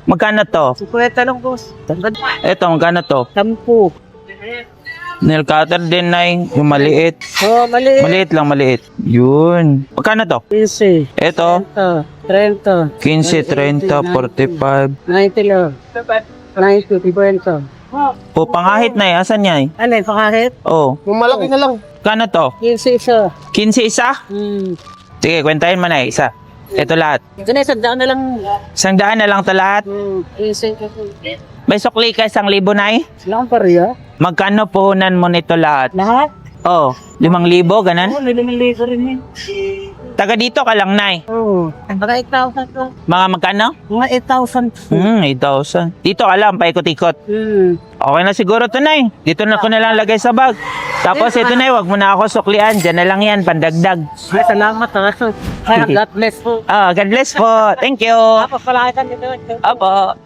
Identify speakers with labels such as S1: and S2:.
S1: Magkano to?
S2: Sukweta lang, boss.
S1: Ito, magkano to?
S2: 10.
S1: Nail cutter din, Nay. Yung maliit.
S2: Oh, mali.
S1: Maliit lang, maliit. Yun. Magkano to?
S2: 15.
S1: Ito,
S2: 30.
S1: 15, 30, 45.
S2: 90 lang. 90, 50.
S1: O, pangahit, Nay. Asan niya?
S2: Ano yung pakakit?
S1: Oh,
S2: Kung malaki na lang.
S1: magkano to?
S2: 15 isa.
S1: 15 isa? Sige, kwentahin mo na isa. Ito lahat.
S2: Ito na, sandaan na lang.
S1: 100 na lang to lahat.
S2: 15 kasi.
S1: May sukli ka 1,000, Nay?
S2: Sila ang pariya.
S1: Magkano puhunan mo nito lahat?
S2: Lahat?
S1: Oh, 5,000, ganun?
S2: Oo, nililig rin yun.
S1: Taga dito ka lang, Nay.
S2: Oo. Mga 8,000 to.
S1: Mga magkano?
S2: Mga 8,000.
S1: 8,000. Dito ka lang, paikot-ikot.
S2: Hmm.
S1: Okay na siguro to, Nay. Dito na ko na lang lagay sa bag. Tapos ito, Nay, wag mo na ako suklian. Diyan na lang yan, pandagdag.
S2: Ay, salamat. God bless po.
S1: God bless po. Thank you.
S2: Papalaki ka nito.
S1: Opo.